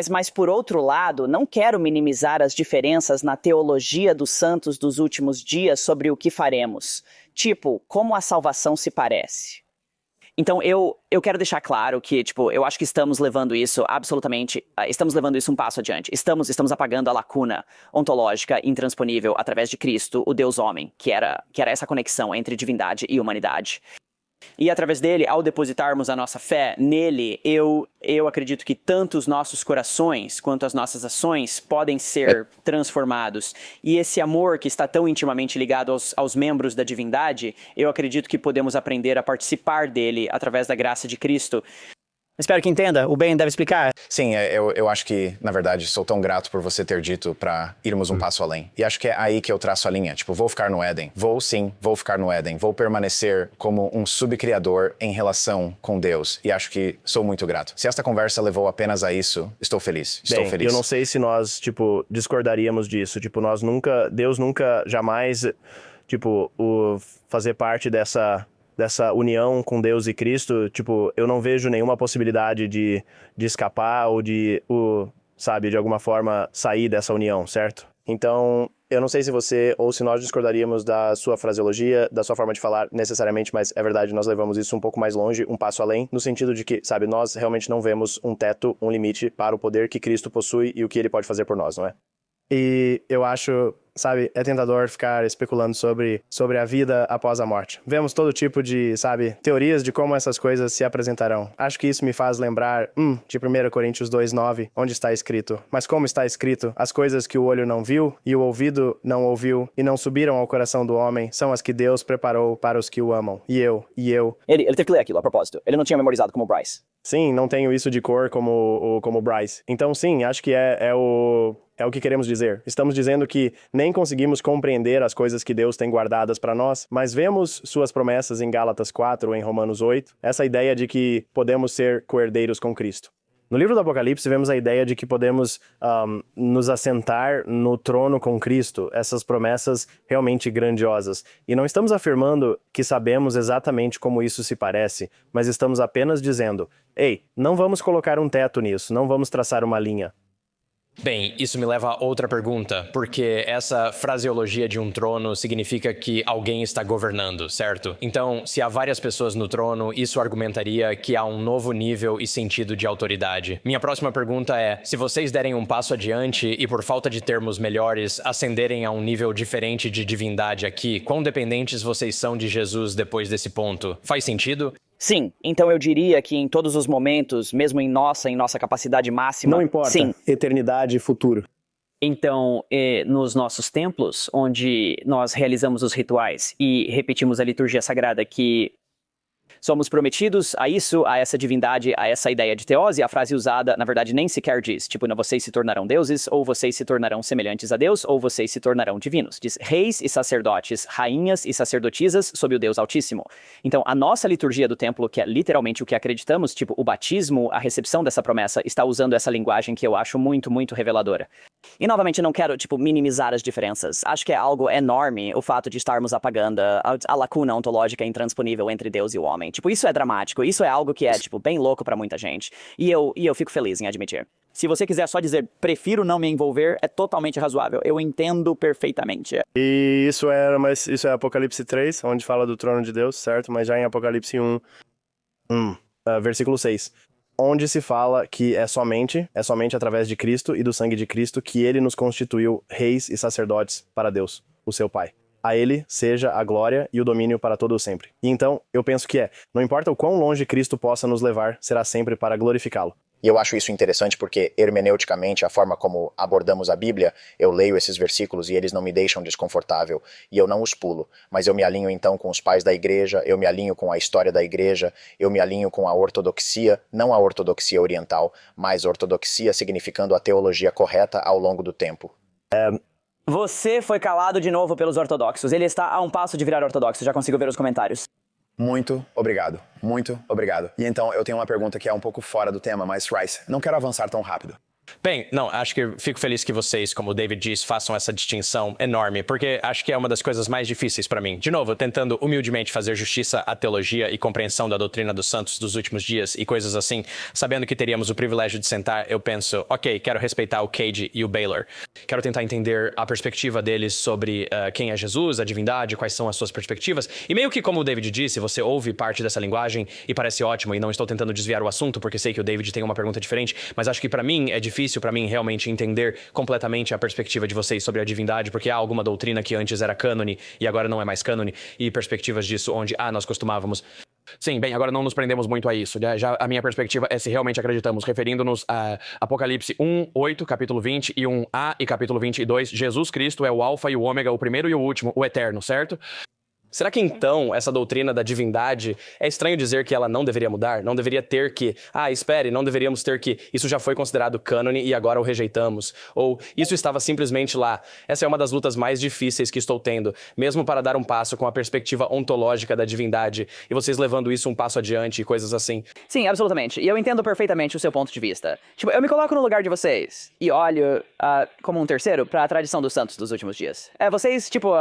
Mas por outro lado, não quero minimizar as diferenças na teologia dos santos dos últimos dias sobre o que faremos. Tipo, como a salvação se parece. Então, eu quero deixar claro que, tipo, eu acho que estamos levando isso um passo adiante. Estamos apagando a lacuna ontológica intransponível através de Cristo, o Deus homem, que era essa conexão entre divindade e humanidade. E através dele, ao depositarmos a nossa fé nele, eu acredito que tanto os nossos corações quanto as nossas ações podem ser transformados. E esse amor que está tão intimamente ligado aos membros da divindade, eu acredito que podemos aprender a participar dele através da graça de Cristo. Espero que entenda. O Ben deve explicar. Sim, eu acho que, na verdade, sou tão grato por você ter dito pra irmos um passo além. E acho que é aí que eu traço a linha. Tipo, vou ficar no Éden. Vou ficar no Éden. Vou permanecer como um subcriador em relação com Deus. E acho que sou muito grato. Se esta conversa levou apenas a isso, estou feliz. Estou feliz. Eu não sei se nós, tipo, discordaríamos disso. Tipo, Deus nunca, jamais, tipo, fazer parte dessa união com Deus e Cristo, tipo, eu não vejo nenhuma possibilidade de escapar ou de alguma forma sair dessa união, certo? Então, eu não sei se você ou se nós discordaríamos da sua fraseologia, da sua forma de falar necessariamente, mas é verdade, nós levamos isso um pouco mais longe, um passo além, no sentido de que, sabe, nós realmente não vemos um teto, um limite para o poder que Cristo possui e o que ele pode fazer por nós, não é? E eu acho, sabe, é tentador ficar especulando sobre a vida após a morte. Vemos todo tipo de, sabe, teorias de como essas coisas se apresentarão. Acho que isso me faz lembrar de 1 Coríntios 2:9, onde está escrito: mas como está escrito, as coisas que o olho não viu e o ouvido não ouviu e não subiram ao coração do homem são as que Deus preparou para os que o amam. E eu. Ele teve que ler aquilo a propósito. Ele não tinha memorizado como o Bryce. Sim, não tenho isso de cor como o Bryce. Então, sim, acho que é o que queremos dizer. Estamos dizendo que nem conseguimos compreender as coisas que Deus tem guardadas para nós, mas vemos suas promessas em Gálatas 4 ou em Romanos 8, essa ideia de que podemos ser co-herdeiros com Cristo. No livro do Apocalipse, vemos a ideia de que podemos nos assentar no trono com Cristo, essas promessas realmente grandiosas. E não estamos afirmando que sabemos exatamente como isso se parece, mas estamos apenas dizendo: ei, não vamos colocar um teto nisso, não vamos traçar uma linha. Bem, isso me leva a outra pergunta, porque essa fraseologia de um trono significa que alguém está governando, certo? Então, se há várias pessoas no trono, isso argumentaria que há um novo nível e sentido de autoridade. Minha próxima pergunta é: se vocês derem um passo adiante e, por falta de termos melhores, ascenderem a um nível diferente de divindade aqui, quão dependentes vocês são de Jesus depois desse ponto? Faz sentido? Sim, então eu diria que em todos os momentos, mesmo em nossa capacidade máxima... Não importa, sim. Eternidade e futuro. Então, nos nossos templos, onde nós realizamos os rituais e repetimos a liturgia sagrada que somos prometidos a isso, a essa divindade, a essa ideia de teose, a frase usada, na verdade, nem sequer diz, tipo, não, vocês se tornarão deuses, ou vocês se tornarão semelhantes a Deus, ou vocês se tornarão divinos. Diz reis e sacerdotes, rainhas e sacerdotisas sob o Deus Altíssimo. Então, a nossa liturgia do templo, que é literalmente o que acreditamos, tipo, o batismo, a recepção dessa promessa, está usando essa linguagem que eu acho muito, muito reveladora. E, novamente, não quero, tipo, minimizar as diferenças. Acho que é algo enorme o fato de estarmos apagando a lacuna ontológica intransponível entre Deus e o homem. Tipo, isso é dramático, isso é algo que é, tipo, bem louco pra muita gente. E eu fico feliz em admitir. Se você quiser só dizer, prefiro não me envolver, é totalmente razoável. Eu entendo perfeitamente. E isso é Apocalipse 3, onde fala do trono de Deus, certo? Mas já em Apocalipse 1, versículo 6. Onde se fala que é somente através de Cristo e do sangue de Cristo que ele nos constituiu reis e sacerdotes para Deus, o seu Pai. A ele seja a glória e o domínio para todo o sempre. E então, eu penso que não importa o quão longe Cristo possa nos levar, será sempre para glorificá-lo. E eu acho isso interessante porque, hermeneuticamente, a forma como abordamos a Bíblia, eu leio esses versículos e eles não me deixam desconfortável, e eu não os pulo, mas eu me alinho então com os pais da igreja, eu me alinho com a história da igreja, eu me alinho com a ortodoxia, não a ortodoxia oriental, mas ortodoxia significando a teologia correta ao longo do tempo. Você foi calado de novo pelos ortodoxos. Ele está a um passo de virar ortodoxo. Já consigo ver os comentários. Muito obrigado. Muito obrigado. E então, eu tenho uma pergunta que é um pouco fora do tema, mas Rice, não quero avançar tão rápido. Bem, não, acho que fico feliz que vocês, como o David diz, façam essa distinção enorme, porque acho que é uma das coisas mais difíceis para mim. De novo, tentando humildemente fazer justiça à teologia e compreensão da doutrina dos santos dos últimos dias e coisas assim, sabendo que teríamos o privilégio de sentar, eu penso, ok, quero respeitar o Cade e o Baylor. Quero tentar entender a perspectiva deles sobre quem é Jesus, a divindade, quais são as suas perspectivas. E meio que como o David disse, você ouve parte dessa linguagem e parece ótimo, e não estou tentando desviar o assunto, porque sei que o David tem uma pergunta diferente, mas acho que para mim é difícil para mim realmente entender completamente a perspectiva de vocês sobre a divindade, porque há alguma doutrina que antes era cânone e agora não é mais cânone, e perspectivas disso onde, nós costumávamos... Sim, bem, agora não nos prendemos muito a isso, né? Já a minha perspectiva é se realmente acreditamos, referindo-nos a Apocalipse 1, 8, capítulo 20 e 1a e capítulo 22, Jesus Cristo é o alfa e o ômega, o primeiro e o último, o eterno, certo? Será que então essa doutrina da divindade é estranho dizer que ela não deveria mudar? Não deveria ter que, espere, não deveríamos ter que, isso já foi considerado cânone e agora o rejeitamos? Ou isso estava simplesmente lá? Essa é uma das lutas mais difíceis que estou tendo, mesmo para dar um passo com a perspectiva ontológica da divindade e vocês levando isso um passo adiante e coisas assim. Sim, absolutamente. E eu entendo perfeitamente o seu ponto de vista. Tipo, eu me coloco no lugar de vocês e olho como um terceiro para a tradição dos santos dos últimos dias. Vocês, tipo,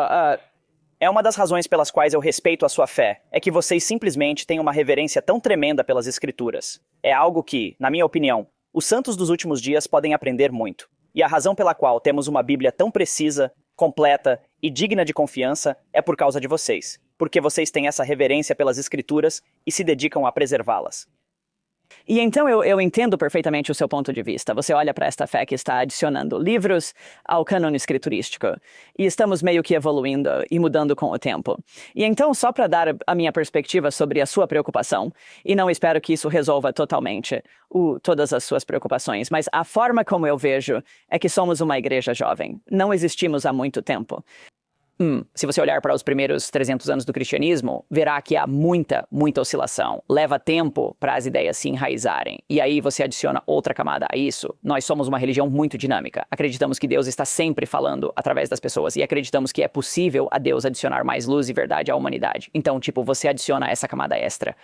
é uma das razões pelas quais eu respeito a sua fé, é que vocês simplesmente têm uma reverência tão tremenda pelas escrituras. É algo que, na minha opinião, os santos dos últimos dias podem aprender muito. E a razão pela qual temos uma Bíblia tão precisa, completa e digna de confiança é por causa de vocês, porque vocês têm essa reverência pelas escrituras e se dedicam a preservá-las. E então eu entendo perfeitamente o seu ponto de vista. Você olha para esta fé que está adicionando livros ao cânone escriturístico. E estamos meio que evoluindo e mudando com o tempo. E então, só para dar a minha perspectiva sobre a sua preocupação, e não espero que isso resolva totalmente todas as suas preocupações, mas a forma como eu vejo é que somos uma igreja jovem. Não existimos há muito tempo. Se você olhar para os primeiros 300 anos do cristianismo, verá que há muita oscilação. Leva tempo para as ideias se enraizarem. E aí você adiciona outra camada a isso. Nós somos uma religião muito dinâmica. Acreditamos que Deus está sempre falando através das pessoas. E acreditamos que é possível a Deus adicionar mais luz e verdade à humanidade. Então, você adiciona essa camada extra.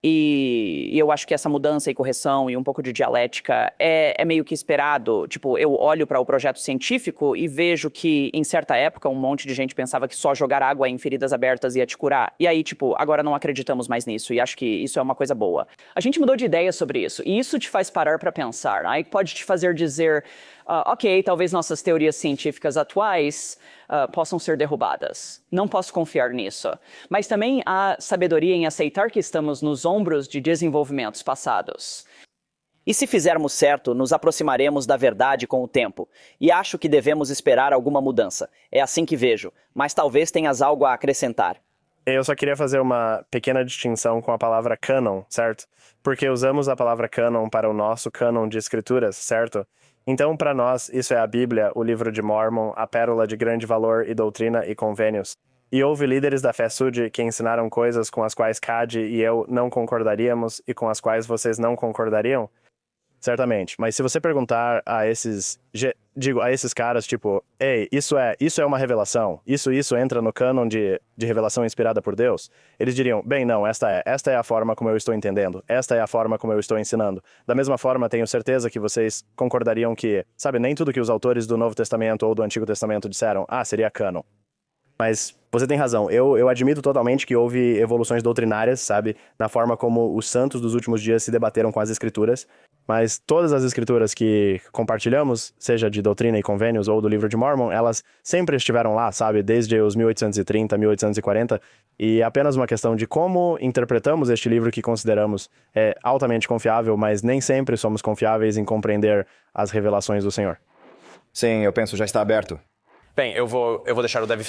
E eu acho que essa mudança e correção e um pouco de dialética é meio que esperado. Eu olho para o projeto científico e vejo que, em certa época, um monte de gente pensava que só jogar água em feridas abertas ia te curar. E aí, agora não acreditamos mais nisso. E acho que isso é uma coisa boa. A gente mudou de ideia sobre isso. E isso te faz parar para pensar. Aí pode te fazer dizer, ok, talvez nossas teorias científicas atuais possam ser derrubadas. Não posso confiar nisso. Mas também há sabedoria em aceitar que estamos nos ombros de desenvolvimentos passados. E se fizermos certo, nos aproximaremos da verdade com o tempo. E acho que devemos esperar alguma mudança. É assim que vejo. Mas talvez tenhas algo a acrescentar. Eu só queria fazer uma pequena distinção com a palavra cânon, certo? Porque usamos a palavra cânon para o nosso cânon de escrituras, certo? Então, para nós, isso é a Bíblia, o livro de Mórmon, a pérola de grande valor e doutrina e convênios. E houve líderes da fé Sud que ensinaram coisas com as quais Cade e eu não concordaríamos e com as quais vocês não concordariam? Certamente. Mas se você perguntar a esses caras, ei, isso é uma revelação, isso entra no cânon de revelação inspirada por Deus, eles diriam, bem, não, esta é a forma como eu estou entendendo, esta é a forma como eu estou ensinando. Da mesma forma, tenho certeza que vocês concordariam que, nem tudo que os autores do Novo Testamento ou do Antigo Testamento disseram, seria cânon. Mas você tem razão, eu admito totalmente que houve evoluções doutrinárias, na forma como os santos dos últimos dias se debateram com as escrituras, mas todas as escrituras que compartilhamos, seja de doutrina e convênios ou do livro de Mórmon, elas sempre estiveram lá, desde os 1830, 1840, e é apenas uma questão de como interpretamos este livro que consideramos altamente confiável, mas nem sempre somos confiáveis em compreender as revelações do Senhor. Sim, eu penso já está aberto. Bem, eu vou deixar o Dev...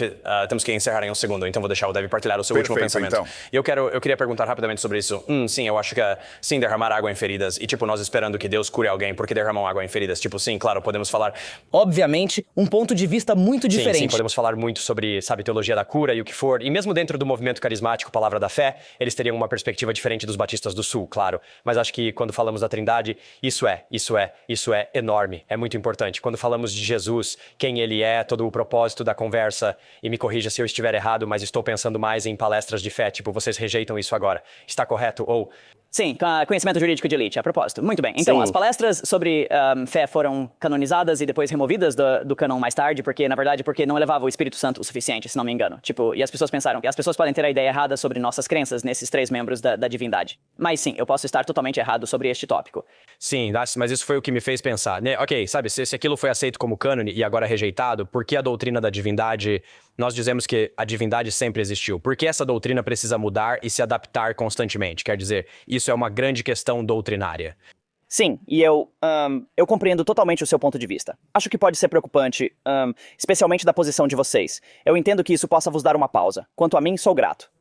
temos que encerrar em um segundo, então vou deixar o Dev partilhar o seu último pensamento. Então. E eu queria perguntar rapidamente sobre isso. Sim, eu acho que sim, derramar água em feridas. E nós esperando que Deus cure alguém porque derramam água em feridas. Sim, claro, podemos falar... Obviamente, um ponto de vista muito diferente. Sim, podemos falar muito sobre, teologia da cura e o que for. E mesmo dentro do movimento carismático, Palavra da Fé, eles teriam uma perspectiva diferente dos batistas do Sul, claro. Mas acho que quando falamos da Trindade, isso é enorme, é muito importante. Quando falamos de Jesus, quem ele é, todo o propósito da conversa, e me corrija se eu estiver errado, mas estou pensando mais em palestras de fé, vocês rejeitam isso agora. Está correto? Ou... Sim, conhecimento jurídico de elite, a propósito. Muito bem. Então, as palestras sobre fé foram canonizadas e depois removidas do cânon mais tarde, porque não elevava o Espírito Santo o suficiente, se não me engano. E as pessoas pensaram que as pessoas podem ter a ideia errada sobre nossas crenças nesses três membros da divindade. Mas sim, eu posso estar totalmente errado sobre este tópico. Sim, mas isso foi o que me fez pensar. Ok, se aquilo foi aceito como cânone e agora rejeitado, por que a doutrina da divindade... Nós dizemos que a divindade sempre existiu. Por que essa doutrina precisa mudar e se adaptar constantemente? Quer dizer, isso é uma grande questão doutrinária. Sim, e eu compreendo totalmente o seu ponto de vista. Acho que pode ser preocupante, especialmente da posição de vocês. Eu entendo que isso possa vos dar uma pausa. Quanto a mim, sou grato.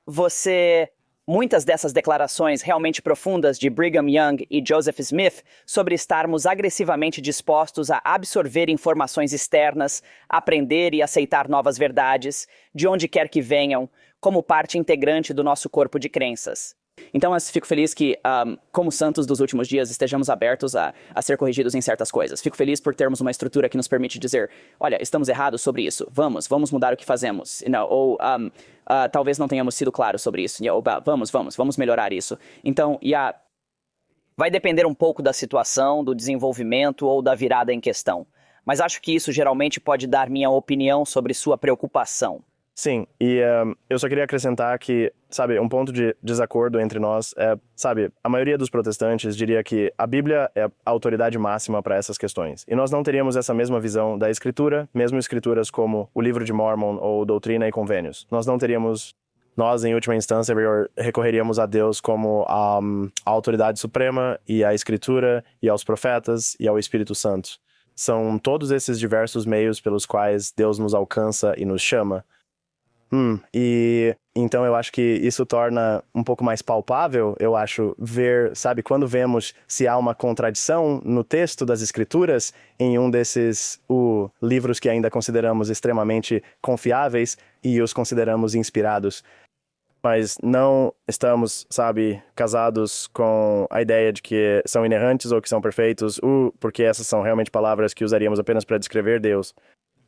Você muitas dessas declarações realmente profundas de Brigham Young e Joseph Smith sobre estarmos agressivamente dispostos a absorver informações externas, aprender e aceitar novas verdades, de onde quer que venham, como parte integrante do nosso corpo de crenças. Então, eu fico feliz que, como santos dos últimos dias, estejamos abertos a ser corrigidos em certas coisas. Fico feliz por termos uma estrutura que nos permite dizer, olha, estamos errados sobre isso, vamos mudar o que fazemos. Ou talvez não tenhamos sido claros sobre isso. Ou, vamos melhorar isso. Então, vai depender um pouco da situação, do desenvolvimento ou da virada em questão. Mas acho que isso geralmente pode dar minha opinião sobre sua preocupação. Sim, e eu só queria acrescentar que, sabe, um ponto de desacordo entre nós é, sabe, a maioria dos protestantes diria que a Bíblia é a autoridade máxima para essas questões. E nós não teríamos essa mesma visão da Escritura, mesmo escrituras como o Livro de Mormon ou Doutrina e Convênios. Nós não teríamos, nós, em última instância, recorreríamos a Deus como a autoridade suprema e à Escritura e aos profetas e ao Espírito Santo. São todos esses diversos meios pelos quais Deus nos alcança e nos chama. E então eu acho que isso torna um pouco mais palpável, eu acho, ver, sabe, quando vemos se há uma contradição no texto das Escrituras em um desses livros que ainda consideramos extremamente confiáveis e os consideramos inspirados. Mas não estamos, sabe, casados com a ideia de que são inerrantes ou que são perfeitos, porque essas são realmente palavras que usaríamos apenas para descrever Deus.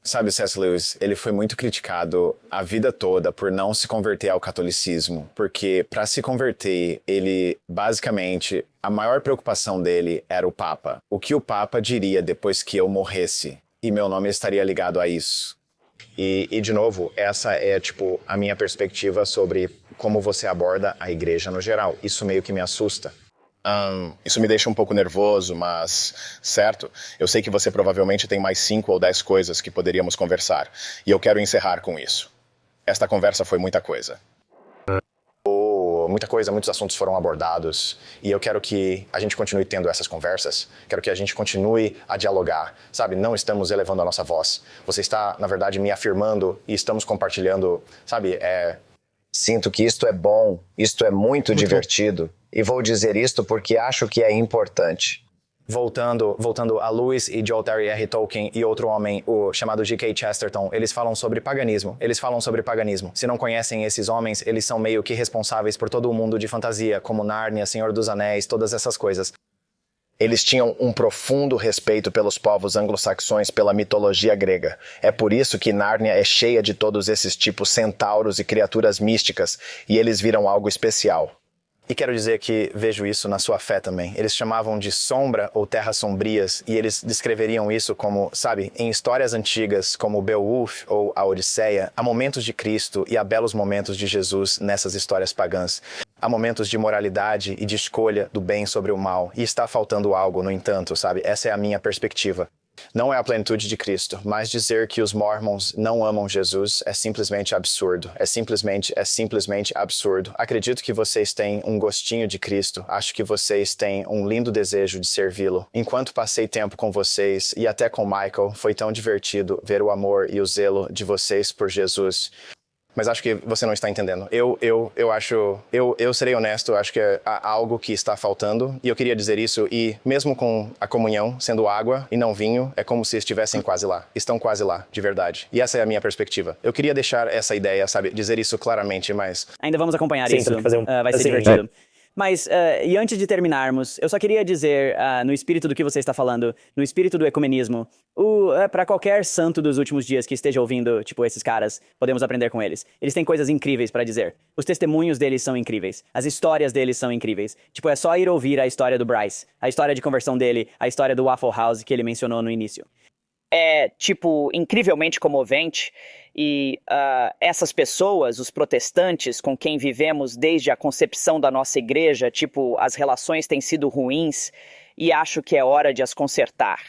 Sabe, C.S. Lewis, ele foi muito criticado a vida toda por não se converter ao catolicismo, porque para se converter, ele, basicamente, a maior preocupação dele era o Papa. O que o Papa diria depois que eu morresse? E meu nome estaria ligado a isso. E de novo, essa é, tipo, a minha perspectiva sobre como você aborda a igreja no geral. Isso meio que me assusta. Isso me deixa um pouco nervoso, mas, certo, eu sei que você provavelmente tem mais 5 ou 10 coisas que poderíamos conversar, e eu quero encerrar com isso. Esta conversa foi muita coisa. Muita coisa, muitos assuntos foram abordados, e eu quero que a gente continue tendo essas conversas, quero que a gente continue a dialogar, sabe? Não estamos elevando a nossa voz. Você está, na verdade, me afirmando e estamos compartilhando, sabe? Sinto que isto é bom, isto é muito divertido. E vou dizer isto porque acho que é importante. Voltando a Lewis e Joel Terry R. Tolkien e outro homem, o chamado G.K. Chesterton, eles falam sobre paganismo. Se não conhecem esses homens, eles são meio que responsáveis por todo o mundo de fantasia, como Nárnia, Senhor dos Anéis, todas essas coisas. Eles tinham um profundo respeito pelos povos anglo-saxões, pela mitologia grega. É por isso que Nárnia é cheia de todos esses tipos centauros e criaturas místicas, e eles viram algo especial. E quero dizer que vejo isso na sua fé também. Eles chamavam de sombra ou terras sombrias, e eles descreveriam isso como, sabe, em histórias antigas, como Beowulf ou a Odisseia, há momentos de Cristo e há belos momentos de Jesus nessas histórias pagãs. Há momentos de moralidade e de escolha do bem sobre o mal, e está faltando algo, no entanto, sabe? Essa é a minha perspectiva. Não é a plenitude de Cristo, mas dizer que os Mormons não amam Jesus é simplesmente absurdo. É simplesmente absurdo. Acredito que vocês têm um gostinho de Cristo. Acho que vocês têm um lindo desejo de servi-lo. Enquanto passei tempo com vocês e até com Michael, foi tão divertido ver o amor e o zelo de vocês por Jesus. Mas acho que você não está entendendo. Eu serei honesto, acho que há algo que está faltando, e eu queria dizer isso, e mesmo com a comunhão sendo água e não vinho, é como se estivessem quase lá. Estão quase lá, de verdade. E essa é a minha perspectiva. Eu queria deixar essa ideia, sabe, dizer isso claramente, mas... Ainda vamos acompanhar Sim, isso. vai ser divertido. Mas, e antes de terminarmos, eu só queria dizer, no espírito do que você está falando, no espírito do ecumenismo, para qualquer santo dos últimos dias que esteja ouvindo, tipo, esses caras, podemos aprender com eles. Eles têm coisas incríveis para dizer. Os testemunhos deles são incríveis. As histórias deles são incríveis. Tipo, é só ir ouvir a história do Bryce, a história de conversão dele, a história do Waffle House que ele mencionou no início. É, tipo, incrivelmente comovente. E essas pessoas, os protestantes com quem vivemos desde a concepção da nossa igreja, tipo, as relações têm sido ruins e acho que é hora de as consertar.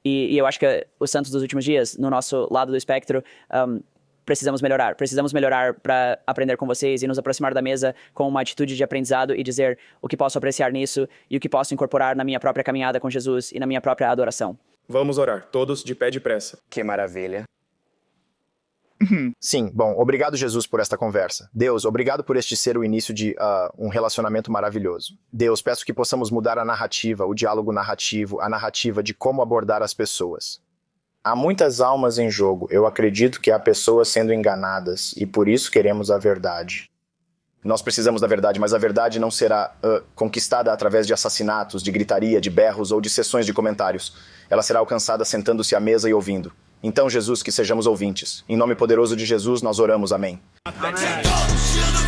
E eu acho que os santos dos últimos dias, no nosso lado do espectro, precisamos melhorar. Precisamos melhorar para aprender com vocês e nos aproximar da mesa com uma atitude de aprendizado e dizer o que posso apreciar nisso e o que posso incorporar na minha própria caminhada com Jesus e na minha própria adoração. Vamos orar, todos de pé depressa. Que maravilha. Sim, bom, obrigado, Jesus, por esta conversa. Deus, obrigado por este ser o início de um relacionamento maravilhoso. Deus, peço que possamos mudar a narrativa, o diálogo narrativo, a narrativa de como abordar as pessoas. Há muitas almas em jogo. Eu acredito que há pessoas sendo enganadas e por isso queremos a verdade. Nós precisamos da verdade, mas a verdade não será conquistada através de assassinatos, de gritaria, de berros ou de sessões de comentários. Ela será alcançada sentando-se à mesa e ouvindo. Então, Jesus, que sejamos ouvintes. Em nome poderoso de Jesus, nós oramos. Amém. Amém.